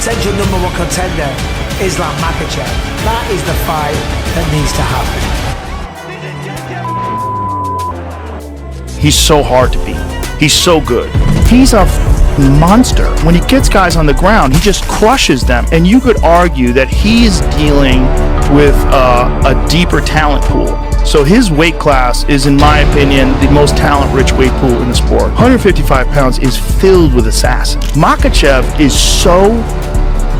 potential #1 contender, Islam Makhachev. That is the fight that needs to happen. He's so hard to beat. He's so good. He's a monster. When he gets guys on the ground, he just crushes them. And you could argue that he's dealing with a deeper talent pool. So his weight class is, in my opinion, the most talent-rich weight pool in the sport. 155 pounds is filled with assassins. Makhachev is so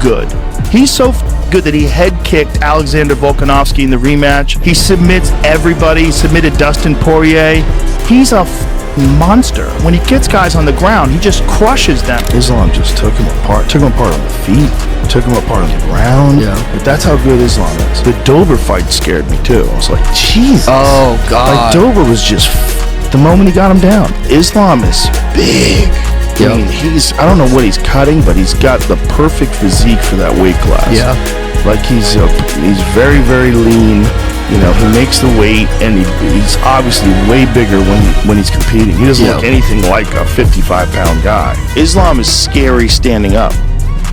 good. He's so good that he head-kicked Alexander Volkanovski in the rematch. He submits everybody. He submitted Dustin Poirier. He's a monster. When he gets guys on the ground, he just crushes them. Islam just took him apart on the feet, took him apart on the ground. Yeah. But that's how good Islam is. The Dober fight scared me too. I was like, Jesus. Oh, God. Like, Dober was just, the moment he got him down. Islam is big. Yep. I mean, I don't know what he's cutting, but he's got the perfect physique for that weight class. Yeah. Like, he's very, very lean. You know, he makes the weight, and he's obviously way bigger when he's competing. He doesn't look anything like a 55-pound guy. Islam is scary standing up.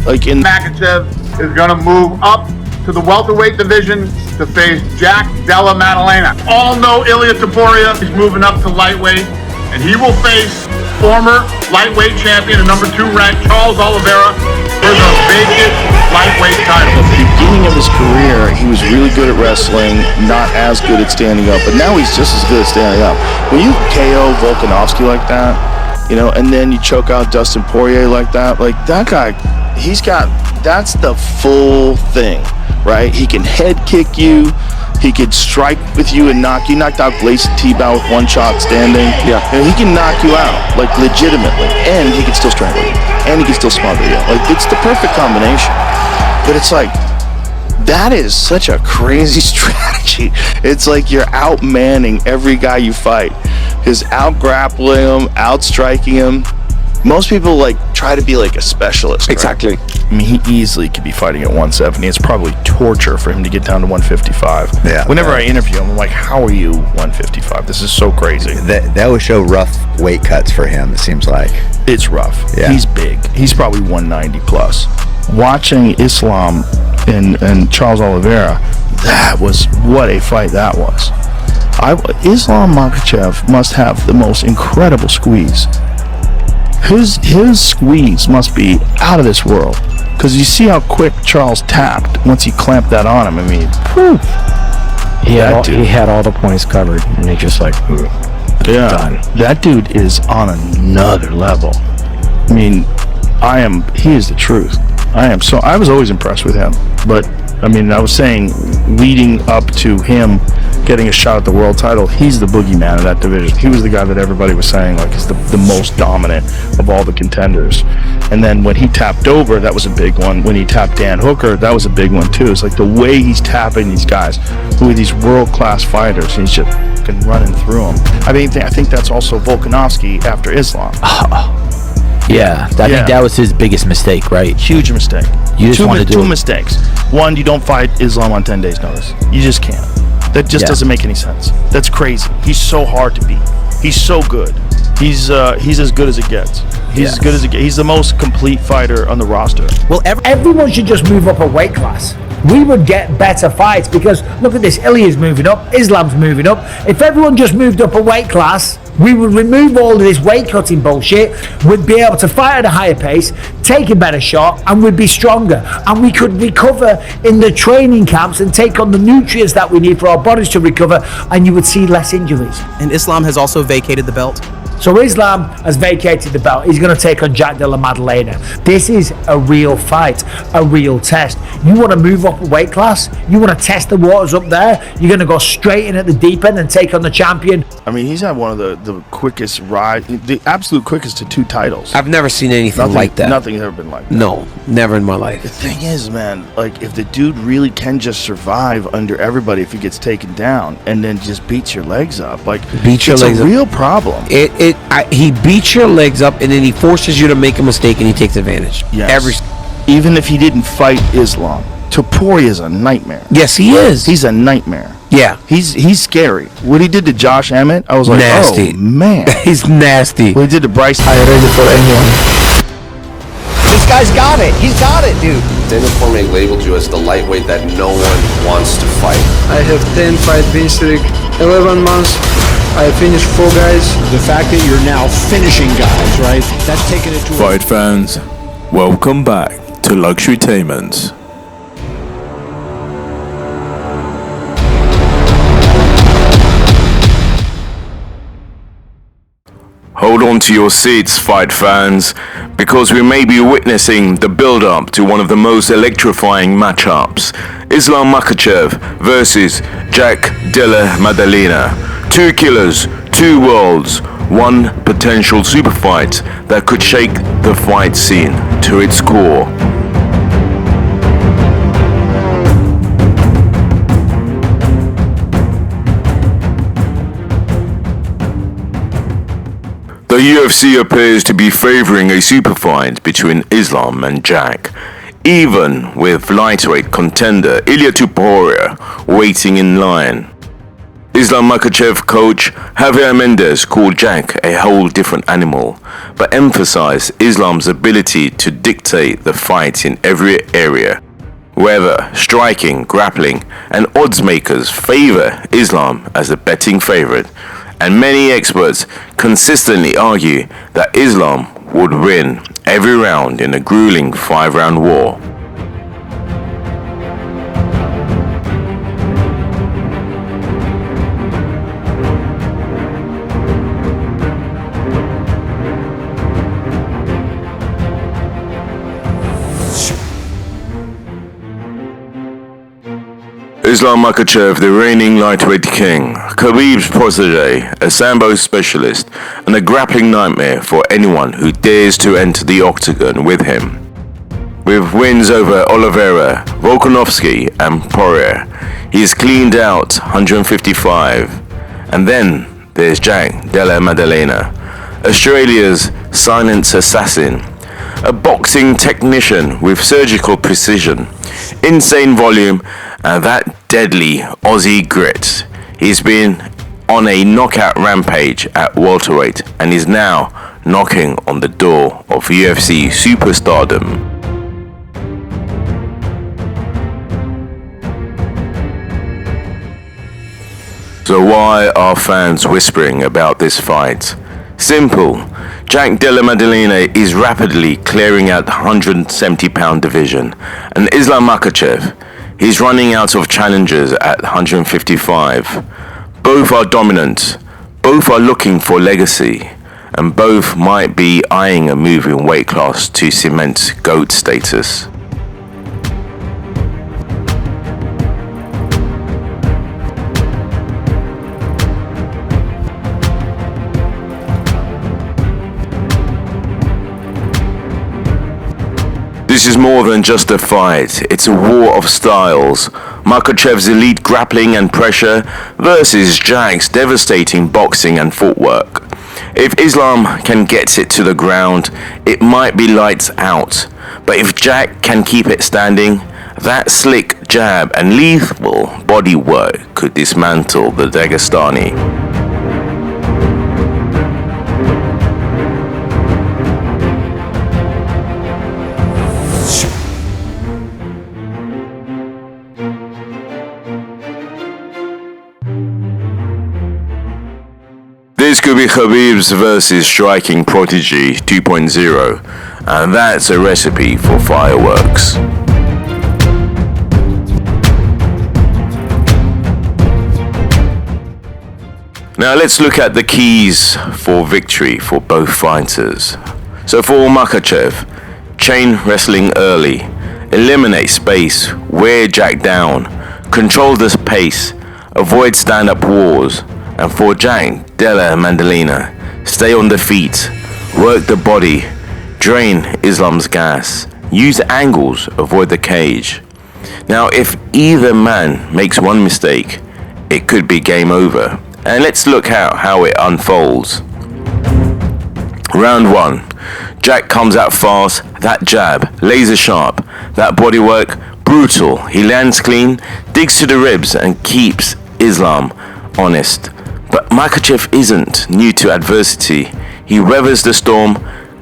Like in Makhachev is going to move up to the welterweight division to face Della Maddalena. All know Ilia Topuria. He's moving up to lightweight, and he will face former lightweight champion and #2 ranked Charles Oliveira for the vacant lightweight title. At the beginning of his career, he was really good at wrestling, not as good at standing up, but now he's just as good at standing up. When you KO Volkanovski like that, you know, and then you choke out Dustin Poirier like that guy, that's the full thing, right? He can head kick you, he could strike with you and knock you. Knocked out Gleison Tibau with one shot standing. Yeah. And he can knock you out, like, legitimately. And he can still strangle you. And he can still smother you. Like, it's the perfect combination. But it's like, that is such a crazy strategy. It's like you're out-manning every guy you fight. Because out-grappling him, out-striking him. Most people, like, try to be like a specialist. Exactly. Right? I mean, he easily could be fighting at 170. It's probably torture for him to get down to 155. Yeah. Whenever I interview him, I'm like, how are you 155? This is so crazy. That would show rough weight cuts for him, it seems like. It's rough. Yeah. He's big. He's probably 190 plus. Watching Islam and Charles Oliveira, what a fight that was. Islam Makhachev must have the most incredible squeeze. His squeeze must be out of this world, because you see how quick Charles tapped once he clamped that on him. I mean, poof. He had all the points covered, and he just like, done. That dude is on another level. I mean, he is the truth. I was always impressed with him, but I mean, I was saying, leading up to him getting a shot at the world title, he's the boogeyman of that division. He was the guy that everybody was saying, like, is the most dominant of all the contenders. And then when he tapped over, that was a big one. When he tapped Dan Hooker, that was a big one too. It's like the way he's tapping these guys, who are these world-class fighters, and he's just fucking running through them. I think that's also Volkanovski after Islam. Yeah, I think that was his biggest mistake, right? Huge mistake. You just want to do two mistakes. One, you don't fight Islam on 10 days' notice. You just can't. That just doesn't make any sense. That's crazy. He's so hard to beat. He's so good. He's as good as it gets. He's as good as it gets. He's the most complete fighter on the roster. Well, everyone should just move up a weight class. We would get better fights, because look at this, Ilya's moving up, Islam's moving up. If everyone just moved up a weight class, we would remove all of this weight cutting bullshit. We'd be able to fight at a higher pace, take a better shot, and we'd be stronger. And we could recover in the training camps and take on the nutrients that we need for our bodies to recover, and you would see less injuries. And Islam has also vacated the belt. So Islam has vacated the belt. He's going to take on Della Maddalena. This is a real fight, a real test. You want to move up a weight class? You want to test the waters up there? You're going to go straight in at the deep end and take on the champion? I mean, he's had one of the quickest the absolute quickest to 2 titles. I've never seen anything like that. Nothing's ever been like that. No, never in my life. The thing is, man, like, if the dude really can just survive under everybody if he gets taken down and then just beats your legs up, like, it's a real problem. He beats your legs up, and then he forces you to make a mistake, and he takes advantage. Yes. Even if he didn't fight Islam, Topuria is a nightmare. Yes, he is. He's a nightmare. Yeah. He's scary. What he did to Josh Emmett, I was like, nasty. Oh, man. He's nasty. What he did to Bryce. I ready for anyone. This guy's got it. He's got it, dude. Daniel Cormier labeled you as the lightweight that no one wants to fight. I have 10 fight win streak, 11 months. I finished 4 guys. The fact that you're now finishing guys, right? That's taken it to Fight fans, welcome back to Luxurytainment. Hold on to your seats, fight fans, because we may be witnessing the build-up to one of the most electrifying matchups. Islam Makhachev versus Jack Della Maddalena. 2 killers, 2 worlds, 1 potential super fight that could shake the fight scene to its core. The UFC appears to be favoring a super fight between Islam and Jack, even with lightweight contender Ilia Topuria waiting in line. Islam Makhachev coach Javier Mendez called Jack a whole different animal, but emphasized Islam's ability to dictate the fight in every area. Whether striking, grappling, and odds makers favor Islam as the betting favorite, and many experts consistently argue that Islam would win every round in a grueling 5-round war. Islam Makhachev, the reigning lightweight king, Khabib's protege, a sambo specialist, and a grappling nightmare for anyone who dares to enter the octagon with him. With wins over Oliveira, Volkanovski, and Poirier, he has cleaned out 155. And then there's Jack Della Maddalena, Australia's silent assassin, a boxing technician with surgical precision, insane volume, and that deadly Aussie grit. He's been on a knockout rampage at welterweight and is now knocking on the door of UFC superstardom. So why are fans whispering about this fight? Simple. Jack Della Maddalena is rapidly clearing out the 170-pound division, and Islam Makhachev, he's running out of challengers at 155. Both are dominant, both are looking for legacy, and both might be eyeing a move in weight class to cement GOAT status. This is more than just a fight, it's a war of styles. Makhachev's elite grappling and pressure versus Jack's devastating boxing and footwork. If Islam can get it to the ground, it might be lights out. But if Jack can keep it standing, that slick jab and lethal body work could dismantle the Dagestani. This could be Khabib's versus striking prodigy 2.0, and that's a recipe for fireworks. Now let's look at the keys for victory for both fighters. So for Makhachev, chain wrestling early, eliminate space, wear Jack down, control the pace, avoid stand-up wars. And for Jack Della Maddalena, stay on the feet, work the body, drain Islam's gas, use angles, avoid the cage. Now if either man makes one mistake, it could be game over. And let's look at how it unfolds. Round 1. Jack comes out fast, that jab, laser sharp, that bodywork, brutal. He lands clean, digs to the ribs and keeps Islam honest. But Makhachev isn't new to adversity. He weathers the storm,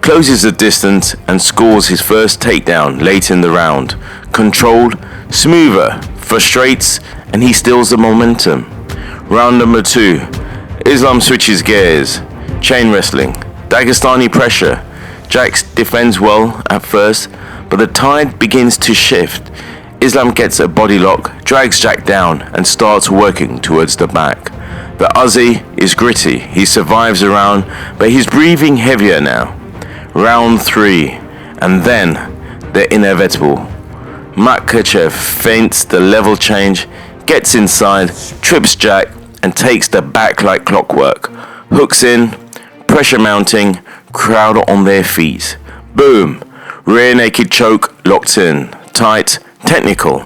closes the distance and scores his first takedown late in the round. Controlled, smoother, frustrates, and he steals the momentum. Round number 2, Islam switches gears. Chain wrestling, Dagestani pressure. Jack defends well at first, but the tide begins to shift. Islam gets a body lock, drags Jack down, and starts working towards the back. The Aussie is gritty. He survives a round, but he's breathing heavier now. Round 3, and then the inevitable. Makhachev feints the level change, gets inside, trips Jack, and takes the back like clockwork. Hooks in, pressure mounting, crowd on their feet. Boom! Rear naked choke locked in. Tight, technical.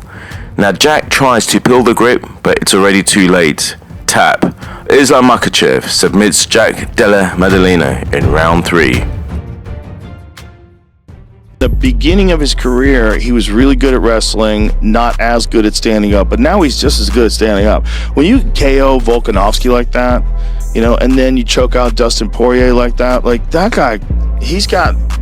Now Jack tries to pull the grip, but it's already too late. Tap. Islam Makhachev submits Jack Della Maddalena in round 3. The beginning of his career, he was really good at wrestling, not as good at standing up, but now he's just as good at standing up. When you KO Volkanovski like that, you know, and then you choke out Dustin Poirier like that guy,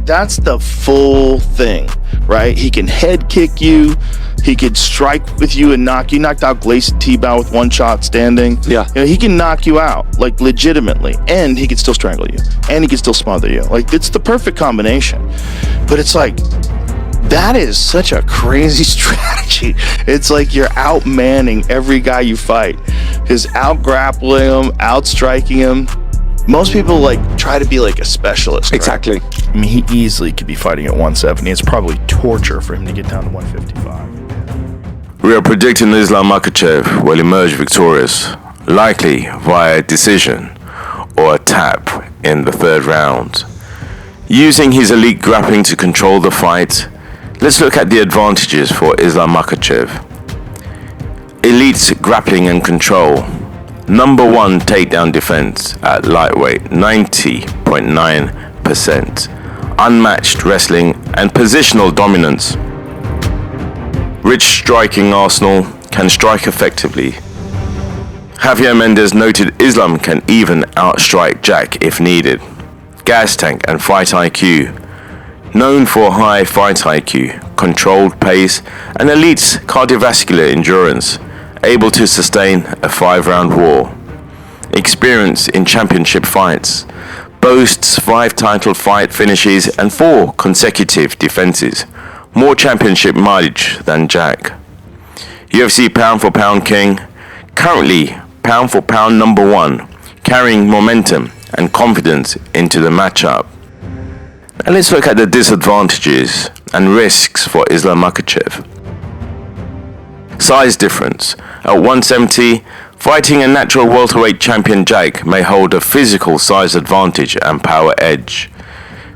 that's the full thing, right? He can head kick you, he could strike with you and knock you. Knocked out Gleison Tibau with one shot standing. Yeah. You know, he can knock you out, like, legitimately, and he can still strangle you, and he can still smother you. Like, it's the perfect combination. But it's like, that is such a crazy strategy. It's like you're outmanning every guy you fight. Is out-grappling him, out-striking him. Most people, like, try to be like a specialist. Exactly. Right? I mean, he easily could be fighting at 170. It's probably torture for him to get down to 155. We are predicting Islam Makhachev will emerge victorious, likely via decision or a tap in the 3rd round. Using his elite grappling to control the fight, let's look at the advantages for Islam Makhachev. Elite grappling and control. Number 1 takedown defense at lightweight, 90.9%. Unmatched wrestling and positional dominance. Rich striking arsenal, can strike effectively. Javier Mendez noted Islam can even outstrike Jack if needed. Gas tank and fight IQ. Known for high fight IQ, controlled pace, and elite cardiovascular endurance, able to sustain a 5-round war. Experience in championship fights. Boasts 5 title fight finishes and 4 consecutive defenses. More championship mileage than Jack. UFC pound for pound king. Currently pound for pound number 1, carrying momentum and confidence into the matchup. And let's look at the disadvantages and risks for Islam Makhachev. Size difference. At 170, fighting a natural welterweight champion Jack may hold a physical size advantage and power edge.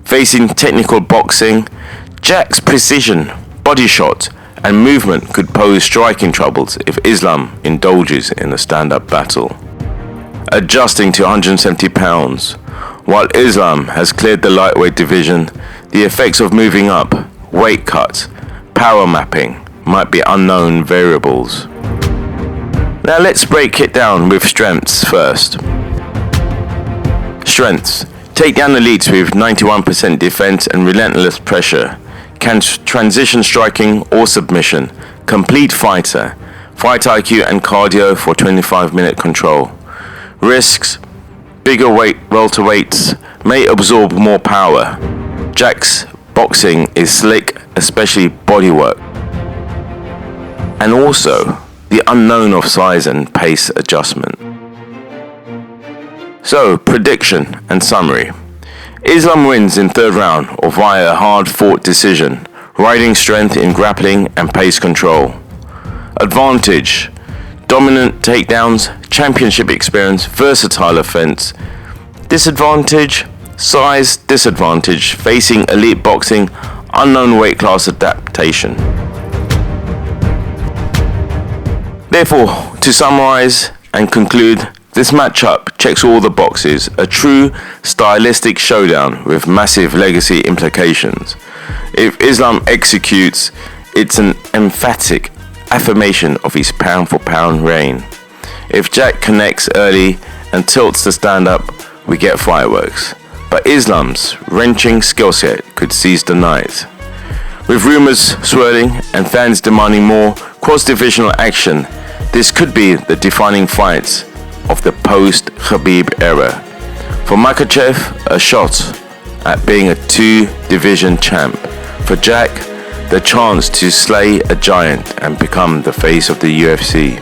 Facing technical boxing, Jack's precision, body shot, and movement could pose striking troubles if Islam indulges in a stand-up battle. Adjusting to 170 pounds. While Islam has cleared the lightweight division, the effects of moving up, weight cut, power mapping might be unknown variables. Now let's break it down with strengths first. Strengths. Takedown elites with 91% defense and relentless pressure. Can transition striking or submission. Complete fighter. Fight IQ and cardio for 25-minute control. Risks. Bigger welterweights may absorb more power. Jack's boxing is slick, especially bodywork. And also the unknown of size and pace adjustment. So, prediction and summary. Islam wins in 3rd round or via a hard-fought decision, riding strength in grappling and pace control. Advantage. Dominant takedowns, championship experience, versatile offense. Disadvantage. Size, disadvantage, facing elite boxing, unknown weight class adaptation. Therefore, to summarize and conclude, this matchup checks all the boxes, a true stylistic showdown with massive legacy implications. If Islam executes, it's an emphatic affirmation of his pound-for-pound reign. If Jack connects early and tilts the stand-up, we get fireworks. but Islam's wrenching skill set could seize the night. With rumors swirling and fans demanding more cross-divisional action, this could be the defining fight of the post-Khabib era. For Makhachev, a shot at being a two-division champ. For Jack, the chance to slay a giant and become the face of the UFC.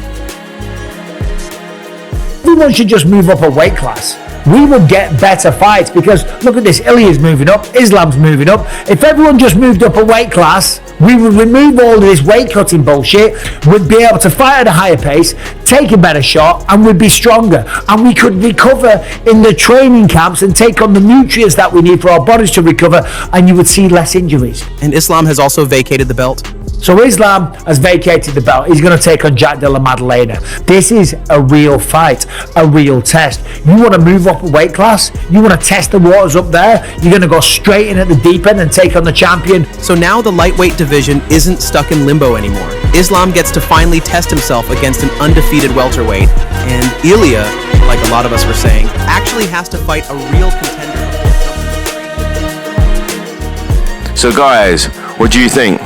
Everyone should just move up a weight class. We would get better fights because look at this, Ilya's moving up, Islam's moving up. If everyone just moved up a weight class, we would remove all of this weight cutting bullshit, we'd be able to fight at a higher pace, take a better shot, and we'd be stronger. And we could recover in the training camps and take on the nutrients that we need for our bodies to recover, and you would see less injuries. And Islam has also vacated the belt. So Islam has vacated the belt. He's going to take on Della Maddalena. This is a real fight, a real test. You want to move up a weight class? You want to test the waters up there? You're going to go straight in at the deep end and take on the champion. So now the lightweight division isn't stuck in limbo anymore. Islam gets to finally test himself against an undefeated welterweight. And Ilya, like a lot of us were saying, actually has to fight a real contender. So guys, what do you think?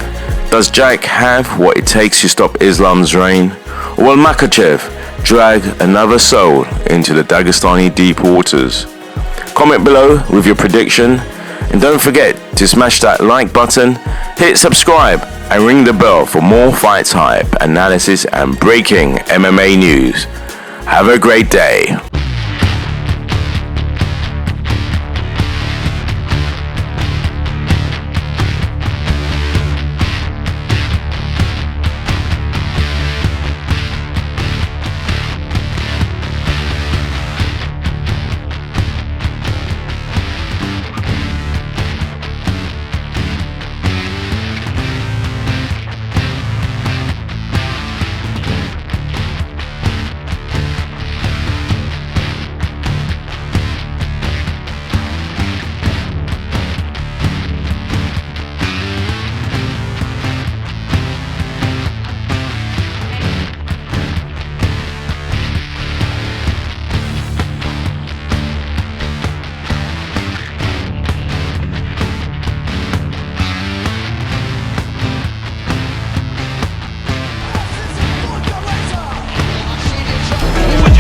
Does Jack have what it takes to stop Islam's reign? Or will Makhachev drag another soul into the Dagestani deep waters? Comment below with your prediction, and don't forget to smash that like button, hit subscribe, and ring the bell for more fights hype, analysis, and breaking MMA news. Have a great day.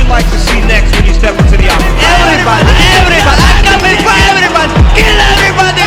Like to see next when you step into the office? Everybody, I'm coming for everybody, kill everybody!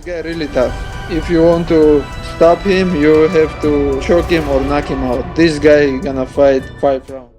Guy really tough. If you want to stop him, you have to choke him or knock him out. This guy gonna fight 5 rounds.